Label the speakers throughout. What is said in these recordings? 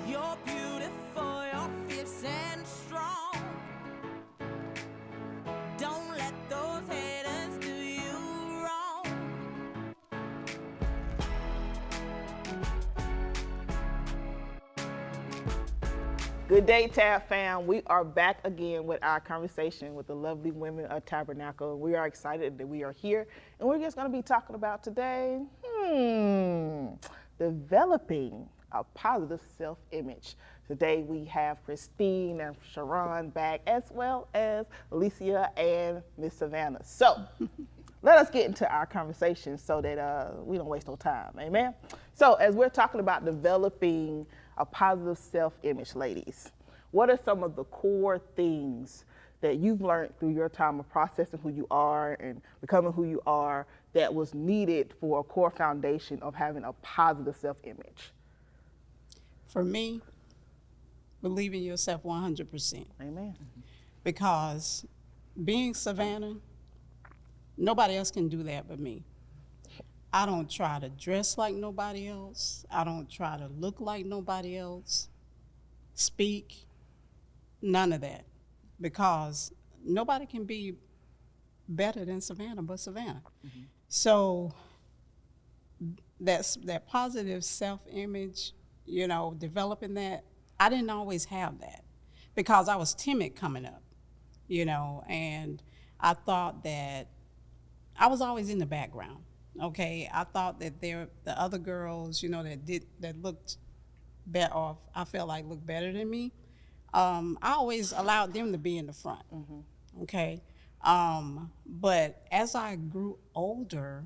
Speaker 1: You're beautiful, you're fierce and strong. Don't let those haters do you wrong.
Speaker 2: Good day, Tab fam. We are back again with our conversation with the lovely women of Tabernacle. We are excited that we are here, and we're just going to be talking about today, developing a positive self-image. Today we have Christine and Sharon back, as well as Alicia and Miss Savannah. So let us get into our conversation so that we don't waste no time, amen? So as we're talking about developing a positive self-image, ladies, what are some of the core things that you've learned through your time of processing who you are and becoming who you are that was needed for a core foundation of having a positive self-image?
Speaker 3: For me, believe in yourself 100%.
Speaker 2: Amen.
Speaker 3: Because being Savannah, nobody else can do that but me. I don't try to dress like nobody else. I don't try to look like nobody else. Speak, none of that. Because nobody can be better than Savannah but Savannah. Mm-hmm. So that positive self-image, developing that, I didn't always have that because I was timid coming up, and I thought that I was always in the background. Okay, I thought that the other girls, that looked better, or I felt like looked better than me. I always allowed them to be in the front. Mm-hmm. Okay, but as I grew older,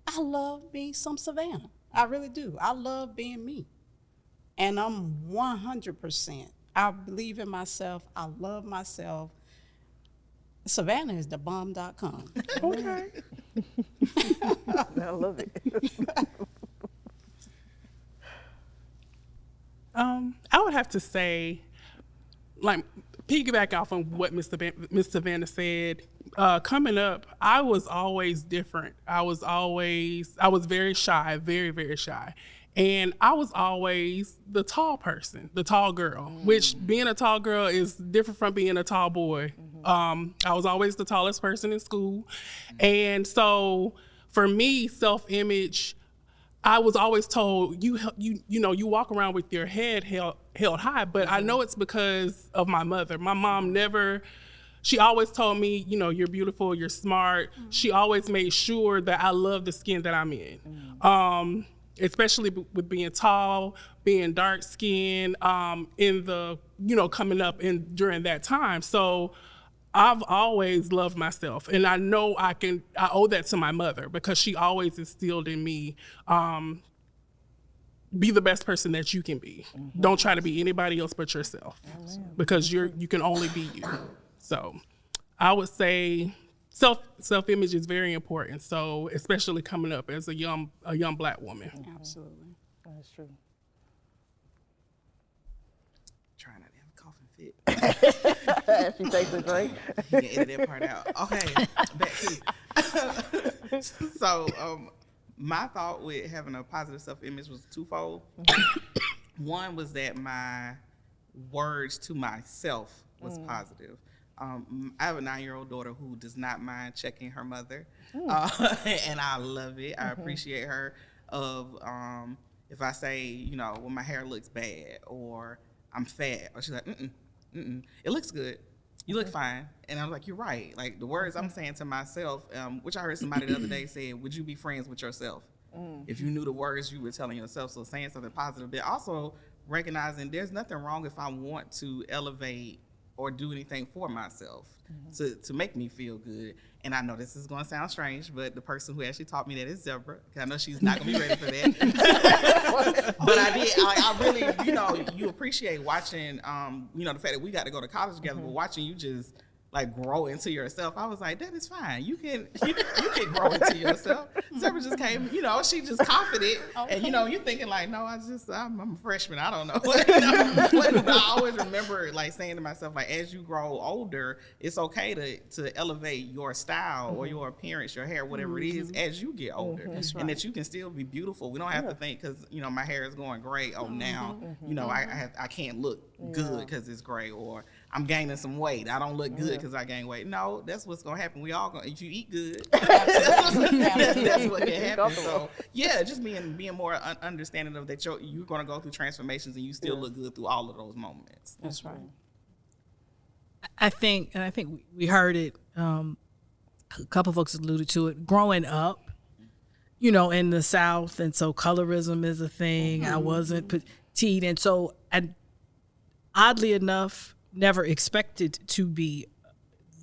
Speaker 3: I love being some Savannah. I really do. I love being me, and I'm 100%. I believe in myself. I love myself. Savannah is the bomb.com.
Speaker 2: Okay. I love it.
Speaker 4: I would have to say, like, piggyback off on what Miss Savannah said. Coming up, I was always different. I was very shy, very, very shy. And I was always the tall person, the tall girl, which being a tall girl is different from being a tall boy. I was always the tallest person in school. And so for me, self-image, I was always told, you walk around with your head held high, but I know it's because of my mother. My mom she always told me, you're beautiful, you're smart. She always made sure that I love the skin that I'm in. Especially with being tall, being dark skinned, in the, coming up during that time. So I've always loved myself, and I know I owe that to my mother because she always instilled in me, be the best person that you can be. Mm-hmm. Don't try to be anybody else but yourself. Amen. Because you can only be you. So I would say self-image is very important. So especially coming up as a young Black woman.
Speaker 3: Mm-hmm. Absolutely.
Speaker 2: That's true.
Speaker 5: Trying not to have a coughing fit.
Speaker 2: She takes a drink.
Speaker 5: You can edit that part out. Okay, back to you. So, my thought with having a positive self-image was twofold. One was that my words to myself was positive. I have a 9-year-old daughter who does not mind checking her mother, and I love it. I appreciate her. If I say, well, my hair looks bad, or I'm fat, or she's like, it looks good. You look fine. And I'm like, you're right. Like the words I'm saying to myself, which I heard somebody the other day say, would you be friends with yourself? If you knew the words you were telling yourself. So saying something positive, but also recognizing there's nothing wrong if I want to elevate or do anything for myself to make me feel good. And I know this is going to sound strange, but the person who actually taught me that is Zebra. I know she's not going to be ready for that. But I did. I really, you appreciate watching, the fact that we got to go to college together, but watching you just like grow into yourself. I was like, that is fine. You can grow into yourself. Sarah just came, you know, she just confident, and you know, you thinking like, no, I'm a freshman. I don't know. You know? But I always remember like saying to myself, like, as you grow older, it's okay to elevate your style or your appearance, your hair, whatever it is, as you get older, and that you can still be beautiful. We don't have to think because you know my hair is going gray. Oh, now you know I can't look good because it's gray, or I'm gaining some weight. I don't look good because I gain weight. No, that's what's gonna happen. We all gonna, if you eat good, that's what can happen. So yeah, just being more understanding of that you're gonna go through transformations and you still look good through all of those moments.
Speaker 3: That's right.
Speaker 6: I think we heard it. A couple folks alluded to it. Growing up, you know, in the South, and so colorism is a thing. I wasn't petite, and so I, oddly enough, never expected to be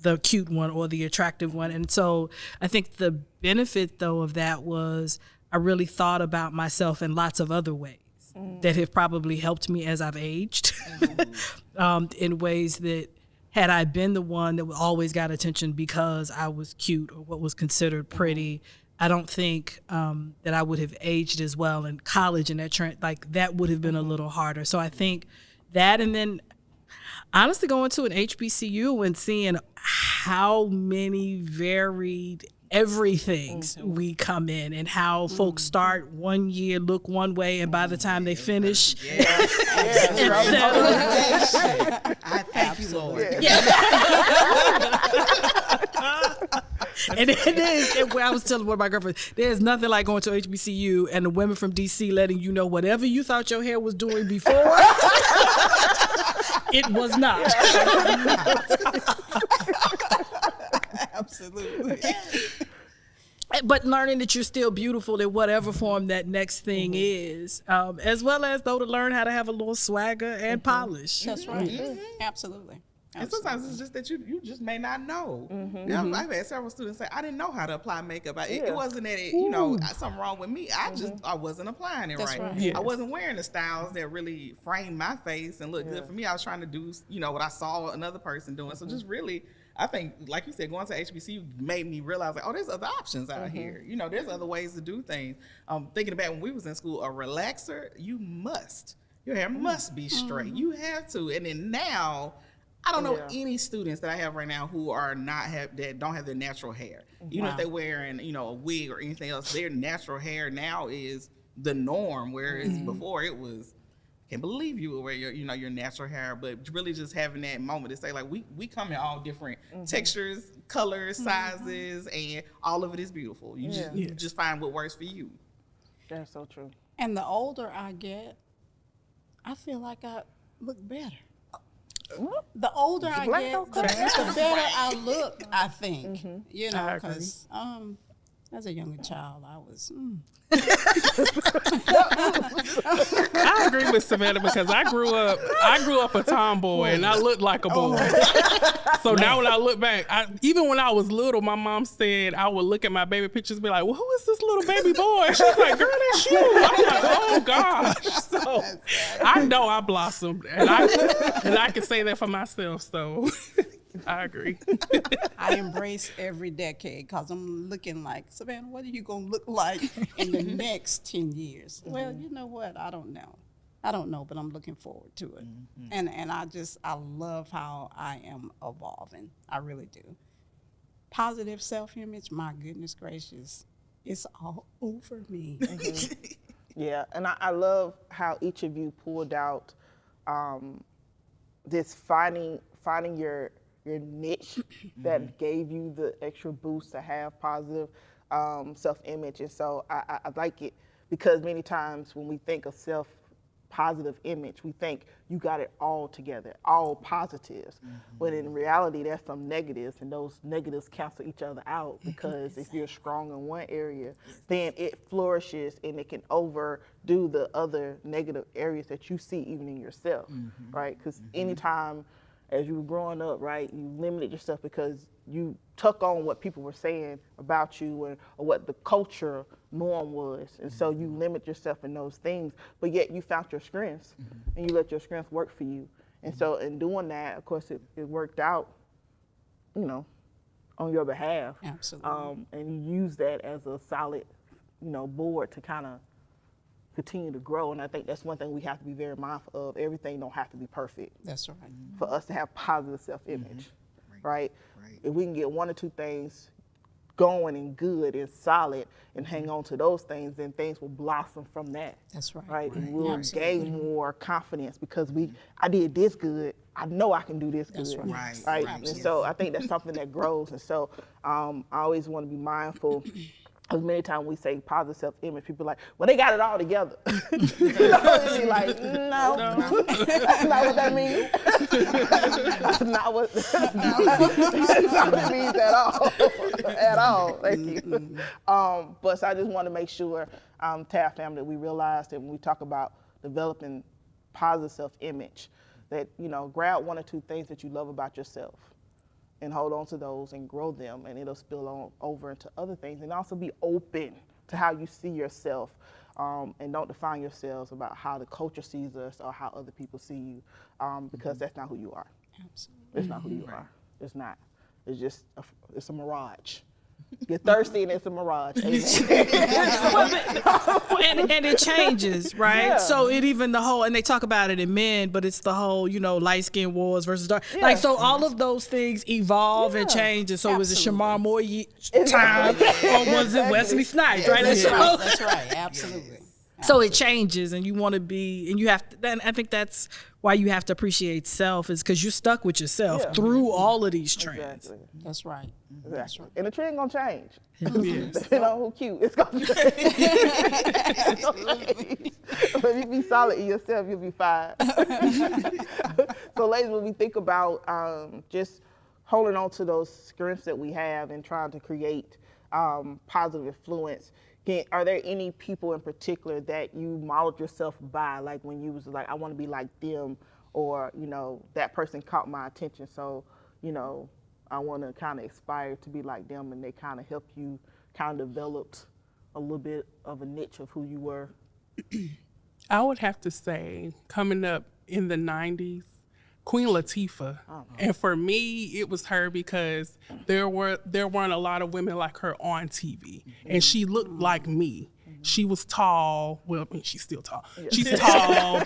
Speaker 6: the cute one or the attractive one. And so I think the benefit though of that was I really thought about myself in lots of other ways that have probably helped me as I've aged in ways that had I been the one that always got attention because I was cute or what was considered pretty, I don't think that I would have aged as well in college, and that would have been a little harder. So I think that, and then honestly going to an HBCU and seeing how many varied everythings we come in, and how folks start one year look one way, and by the time they finish,
Speaker 5: I thank you, Lord.
Speaker 6: And it is, and I was telling one of my girlfriends, there's nothing like going to HBCU and the women from DC letting you know whatever you thought your hair was doing before, it was not.
Speaker 5: Absolutely.
Speaker 6: But learning that you're still beautiful in whatever form that next thing is, as well as though to learn how to have a little swagger and polish.
Speaker 3: That's right. Absolutely.
Speaker 5: And sometimes it's just that you just may not know. I've had several students say, I didn't know how to apply makeup. It wasn't that you know, something wrong with me. I wasn't applying it right.
Speaker 3: Yes.
Speaker 5: I wasn't wearing the styles that really framed my face and looked good for me. I was trying to do, you know, what I saw another person doing. So just really, I think, like you said, going to HBCU made me realize, like, oh, there's other options out here. You know, there's other ways to do things. Thinking about when we was in school, a relaxer, your hair must be straight. You have to. And then now, I don't know any students that I have right now who are that don't have their natural hair. Even if they're wearing, you know, a wig or anything else, their natural hair now is the norm. Whereas before it was, can't believe you would wear your natural hair. But really just having that moment to say, like, we come in all different textures, colors, sizes, and all of it is beautiful. You just find what works for you.
Speaker 2: That's so true.
Speaker 3: And the older I get, I feel like I look better. The older I get, the better I look, I think. You know, because as a younger child, I was.
Speaker 4: I agree with Savannah because I grew up a tomboy and I looked like a boy. So now when I look back, even when I was little, my mom said I would look at my baby pictures and be like, well, who is this little baby boy? She's like, girl, that's you. I'm like, oh gosh. So I know I blossomed, and I can say that for myself. So I agree.
Speaker 3: I embrace every decade because I'm looking like, Savannah, what are you going to look like in the next 10 years? Well, you know what? I don't know, but I'm looking forward to it. And I love how I am evolving. I really do. Positive self-image, my goodness gracious, it's all over me.
Speaker 2: Yeah, and I love how each of you pulled out this finding your niche that gave you the extra boost to have positive self-image. And so I like it because many times when we think of positive image, we think you got it all together, all positives. But in reality, there's some negatives, and those negatives cancel each other out because if you're strong in one area, then it flourishes and it can overdo the other negative areas that you see even in yourself, right? Because anytime as you were growing up, right, you limited yourself because you took on what people were saying about you or what the culture norm was. And so you limit yourself in those things, but yet you found your strengths and you let your strengths work for you. And so in doing that, of course, it worked out you know, on your behalf.
Speaker 3: Absolutely.
Speaker 2: And you use that as a solid, you know, board to kind of continue to grow. And I think that's one thing we have to be very mindful of. Everything don't have to be perfect
Speaker 3: That's right.
Speaker 2: for us to have positive self-image, right?
Speaker 5: Right.
Speaker 2: If we can get one or two things going and good and solid and hang on to those things, then things will blossom from that.
Speaker 3: That's right.
Speaker 2: Right, and we'll
Speaker 3: Absolutely.
Speaker 2: gain more confidence because I did this good. I know I can do this
Speaker 3: That's
Speaker 2: good.
Speaker 3: right.
Speaker 5: Right,
Speaker 2: And
Speaker 5: yes.
Speaker 2: so I think that's something that grows. And so I always want to be mindful. As many times we say positive self-image, people are like, well, they got it all together. You know, and be like, no, that's not what that means. That's not what it means at all. At all. Thank you. But so I just want to make sure, Tab family, that we realize that when we talk about developing positive self-image, that, you know, grab one or two things that you love about yourself and hold on to those and grow them, and it'll spill on over into other things. And also be open to how you see yourself, and don't define yourselves about how the culture sees us or how other people see you, because that's not who you are.
Speaker 3: Absolutely.
Speaker 2: It's not who you are. It's not. It's just it's a mirage. You're thirsty and it's a mirage.
Speaker 6: And it changes, right?
Speaker 2: Yeah.
Speaker 6: So it even the whole, and they talk about it in men, but it's the whole, you know, light skin wars versus dark.
Speaker 2: Yeah.
Speaker 6: Like, so all of those things evolve and
Speaker 2: Yeah.
Speaker 6: change. And so was it
Speaker 3: Absolutely.
Speaker 6: Shamar Moore time or was it Wesley Snipes, right? And
Speaker 3: That's
Speaker 6: so,
Speaker 3: right. That's right. Absolutely.
Speaker 6: so it changes, and you want to be, and you have to, and I think that's why you have to appreciate self, is because you're stuck with yourself
Speaker 2: Yeah.
Speaker 6: through all of these trends.
Speaker 2: Exactly.
Speaker 3: That's right.
Speaker 2: Exactly. And the trend gonna change.
Speaker 4: Yes.
Speaker 2: You know, who cute? It's gonna change. It's gonna change. But if you be solid in yourself, you'll be fine. So ladies, when we think about just holding on to those strengths that we have and trying to create positive influence, are there any people in particular that you modeled yourself by, like when you was like, I want to be like them, or, you know, that person caught my attention, so, you know, I want to kind of aspire to be like them, and they kind of helped you kind of developed a little bit of a niche of who you were?
Speaker 4: I would have to say, coming up in the 90s, Queen Latifah. And for me, it was her because there weren't a lot of women like her on TV. And she looked like me. She was tall. Well, I mean, she's still tall. She's tall,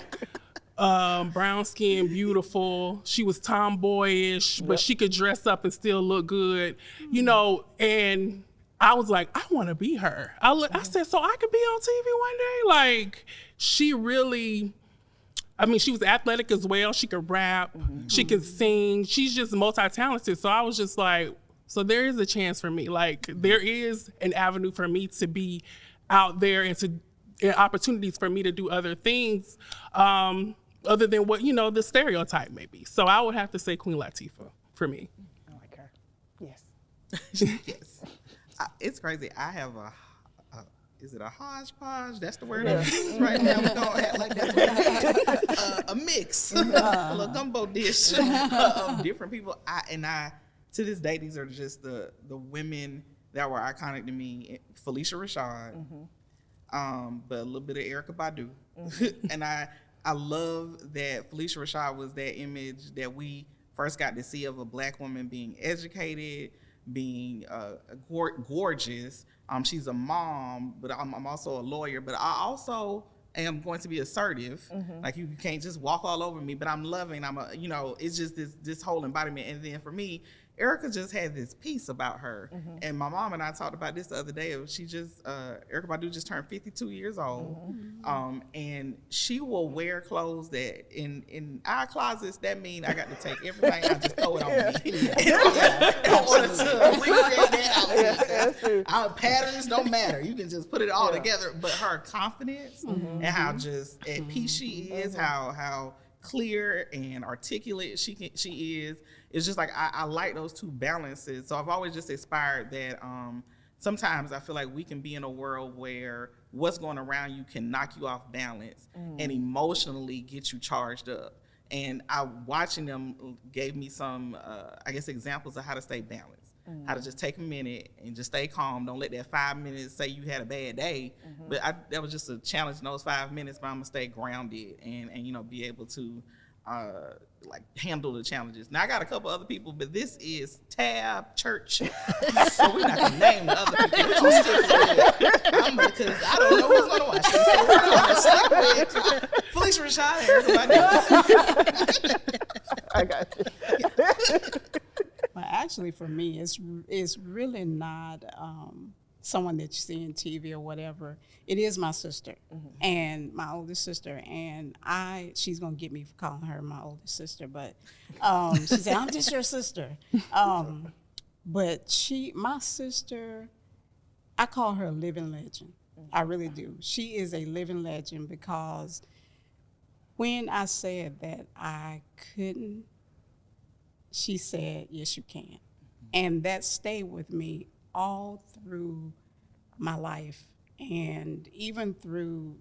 Speaker 4: brown skin, beautiful. She was tomboyish, but she could dress up and still look good, you know, and I was like, I want to be her. I said, so I could be on TV one day? Like, she really, I mean, she was athletic as well. She could rap, she could sing. She's just multi-talented. So I was just like, so there is a chance for me. Like, there is an avenue for me to be out there and opportunities for me to do other things other than what, you know, the stereotype may be. So I would have to say Queen Latifah for me.
Speaker 2: I like her. Yes.
Speaker 5: Yes. It's crazy. I have is it a hodgepodge? That's the word I use right now. We don't act like that's a mix, a little gumbo dish of different people. I to this day, these are just the women that were iconic to me. Felicia Rashad, but a little bit of Erykah Badu, and I love that Felicia Rashad was that image that we first got to see of a Black woman being educated, being gorgeous. She's a mom, but I'm also a lawyer. But I also am going to be assertive. Like, you can't just walk all over me. But I'm loving. It's just this whole embodiment. And then for me, Erykah just had this piece about her. And my mom and I talked about this the other day. She just Erykah Badu just turned 52 years old, and she will wear clothes that in our closets, that mean I got to take everything and just throw it on me in order to recreate that outfit. Our patterns don't matter. You can just put it all together. But her confidence and how just at peace she is, how clear and articulate she is. It's just like I like those two balances. So I've always just aspired that sometimes I feel like we can be in a world where what's going around you can knock you off balance and emotionally get you charged up. And watching them gave me some, examples of how to stay balanced. How to just take a minute and just stay calm. Don't let that 5 minutes say you had a bad day. But that was just a challenge in those 5 minutes, but I'm going to stay grounded and be able to like handle the challenges. Now I got a couple other people, but this is Tab Church, so we're not gonna name the other people. We're gonna stick with it. Because I don't know who's gonna watch this. So we're gonna stick with Felicia Rashad and everybody else.
Speaker 2: I got you.
Speaker 3: Well, actually, for me, it's really not someone that you see in TV or whatever. It is my sister, and my oldest sister, and she's gonna get me for calling her my oldest sister, but she said, "I'm just your sister." But my sister, I call her a living legend. I really do. She is a living legend because when I said that I couldn't, she said, "Yes, you can." And that stayed with me all through my life and even through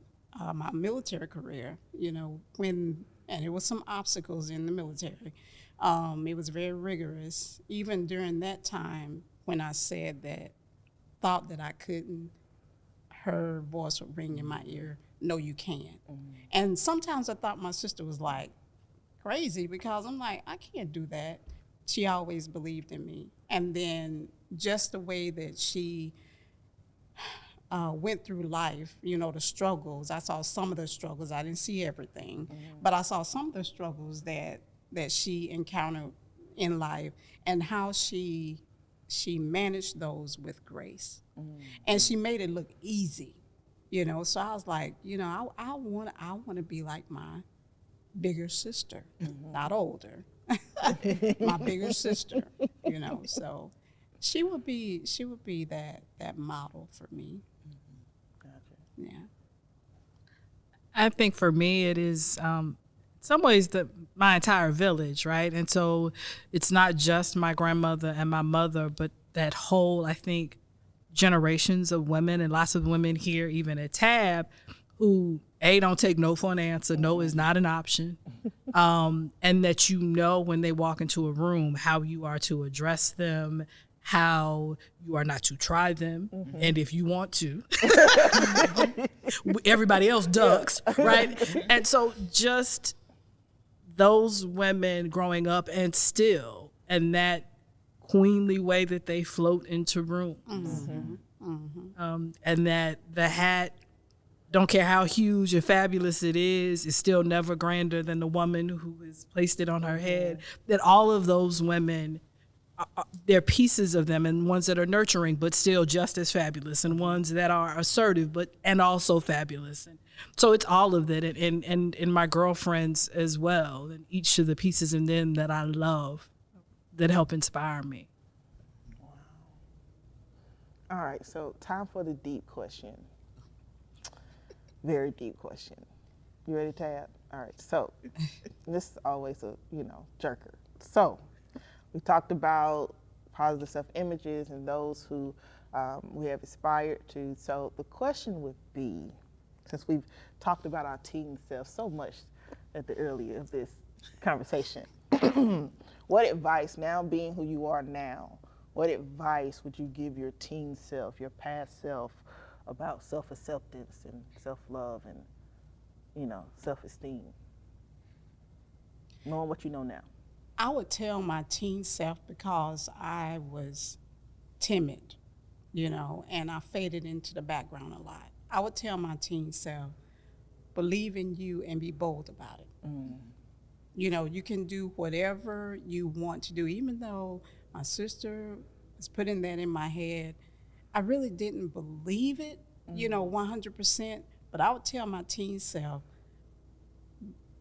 Speaker 3: my military career, and there was some obstacles in the military. It was very rigorous. Even during that time when I said that, thought that I couldn't, her voice would ring in my ear, "No, you can't." And sometimes I thought my sister was like crazy because I'm like, I can't do that. She always believed in me. And then just the way that she went through life, the struggles. I saw some of the struggles. I didn't see everything, but I saw some of the struggles that she encountered in life and how she managed those with grace. And she made it look easy, So I was like, I want to be like my bigger sister, not older. My bigger sister, So she would be that model for me.
Speaker 2: Gotcha.
Speaker 3: Yeah.
Speaker 6: I think for me, it is in some ways my entire village, right? And so it's not just my grandmother and my mother, but that whole, I think, generations of women and lots of women here, even at Tab, who don't take no for an answer. No is not an option. And that when they walk into a room, how you are to address them, how you are not to try them. And if you want to, everybody else ducks, right? And so just those women growing up and that queenly way that they float into rooms. And that the hat, don't care how huge or fabulous it is still never grander than the woman who has placed it on her head. That all of those women, they're pieces of them, and ones that are nurturing but still just as fabulous, and ones that are assertive and also fabulous. And so it's all of that, and my girlfriends as well, and each of the pieces in them that I love that help inspire me.
Speaker 2: Wow. All right, so time for the deep question. Very deep question. You ready, Tab? All right, so this is always a, jerker. So we talked about positive self-images and those who we have aspired to. So the question would be, since we've talked about our teen self so much at the earlier of this conversation, what advice, now being who you are now, what advice would you give your teen self, your past self, about self-acceptance and self-love and, self-esteem, knowing what you know now?
Speaker 3: I would tell my teen self, because I was timid, and I faded into the background a lot. I would tell my teen self, believe in you and be bold about it. You can do whatever you want to do. Even though my sister was putting that in my head, I really didn't believe it, 100%. But I would tell my teen self,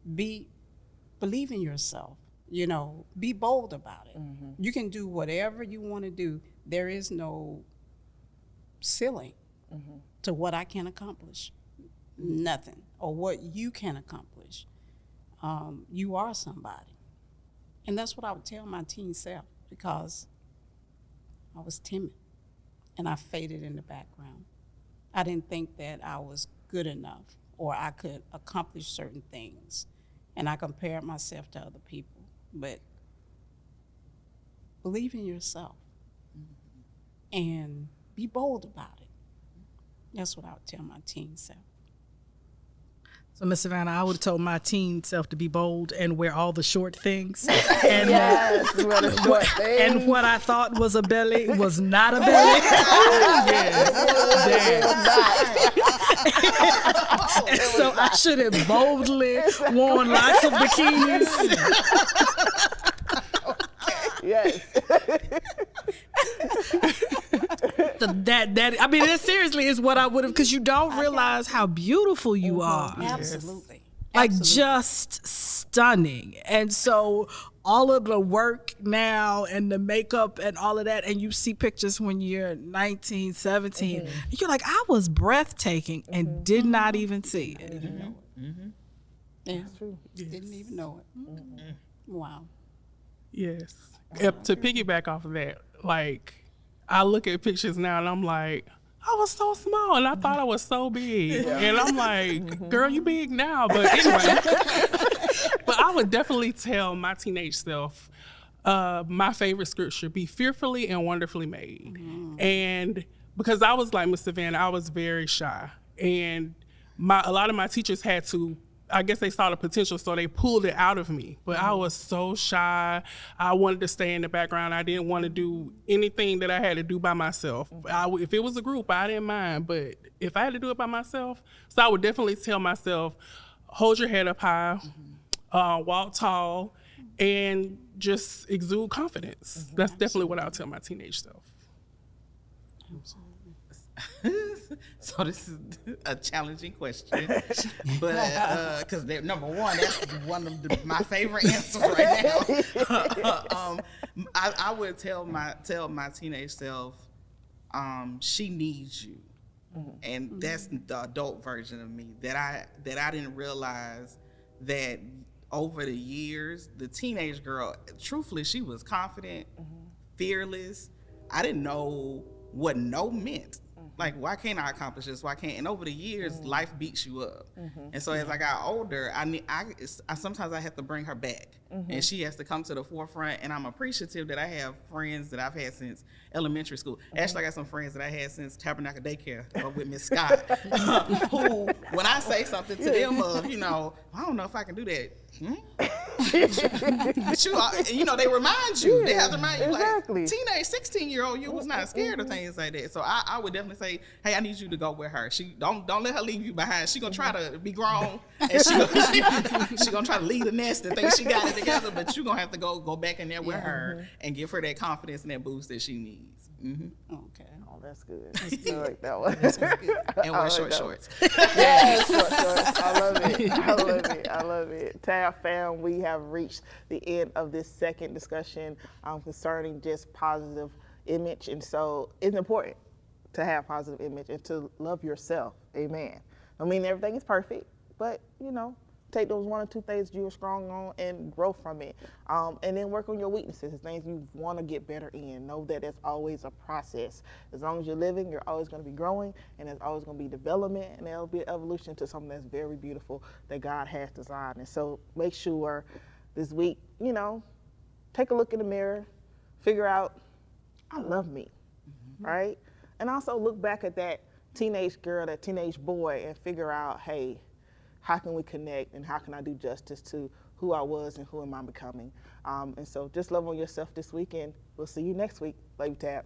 Speaker 3: believe in yourself, be bold about it. You can do whatever you want to do. There is no ceiling to what I can accomplish. Nothing. Or what you can accomplish. You are somebody. And that's what I would tell my teen self, because I was timid and I faded in the background. I didn't think that I was good enough or I could accomplish certain things. And I compared myself to other people. But believe in yourself and be bold about it. That's what I would tell my teen self.
Speaker 6: So, Miss Savannah, I would have told my teen self to be bold and wear all the short things. And,
Speaker 2: Yes, you wear the short things.
Speaker 6: and what I thought was a belly was not a belly. And so I should have boldly worn lots of bikinis.
Speaker 2: Yes.
Speaker 6: I mean, that seriously is what I would have, because you don't realize how beautiful you are.
Speaker 3: Absolutely.
Speaker 6: Like, just stunning. And so all of the work now and the makeup and all of that, and you see pictures when you're 19, 17, you're like, I was breathtaking and did not even see it.
Speaker 3: Yeah. Didn't even know it. Wow.
Speaker 4: Yes. To piggyback off of that, like, I look at pictures now and I'm like, I was so small and I thought I was so big. And I'm like, girl, you big now. But anyway, but I would definitely tell my teenage self, my favorite scripture, be fearfully and wonderfully made. And because I was like Miss Savannah, I was very shy. And a lot of my teachers had to, I guess they saw the potential, so they pulled it out of me. But I was so shy. I wanted to stay in the background. I didn't want to do anything that I had to do by myself. If it was a group, I didn't mind. But if I had to do it by myself, so I would definitely tell myself, hold your head up high, walk tall, and just exude confidence. That's definitely what I'll tell my teenage self.
Speaker 5: So this is a challenging question, but because number one, that's one of my favorite answers right now. I would tell my teenage self, she needs you, and that's the adult version of me that I didn't realize that over the years. The teenage girl, truthfully, she was confident, fearless. I didn't know what no meant. Like, why can't I accomplish this? Why can't? And over the years, life beats you up. And so as I got older, I sometimes I have to bring her back, and she has to come to the forefront. And I'm appreciative that I have friends that I've had since elementary school. Actually, I got some friends that I had since Tabernacle Daycare with Miss Scott, who, when I say something to them of, I don't know if I can do that. But they remind you. They have to remind you,
Speaker 2: exactly.
Speaker 5: like, teenage 16-year-old, you was not scared of things like that. So I would definitely say, hey, I need you to go with her. She don't let her leave you behind. She gonna try to be grown, and she gonna try to lead the nest and think she got it together. But you gonna have to go back in there with her and give her that confidence and that boost that she needs.
Speaker 3: Okay.
Speaker 2: Oh, that's good. I like that one.
Speaker 5: And wear short shorts.
Speaker 2: Yes, short shorts. I love it. Tab fam, we have reached the end of this second discussion concerning just positive image. And so it's important to have positive image and to love yourself. Amen. I mean, everything is perfect, but, take those one or two things you are strong on and grow from it. And then work on your weaknesses, the things you want to get better in. Know that it's always a process. As long as you're living, you're always going to be growing, and there's always going to be development, and there'll be evolution to something that's very beautiful that God has designed. And so make sure this week, take a look in the mirror, figure out, I love me, right? And also look back at that teenage girl, that teenage boy, and figure out, hey, how can we connect, and how can I do justice to who I was and who am I becoming? And so just love on yourself this weekend. We'll see you next week. Love you, Tab.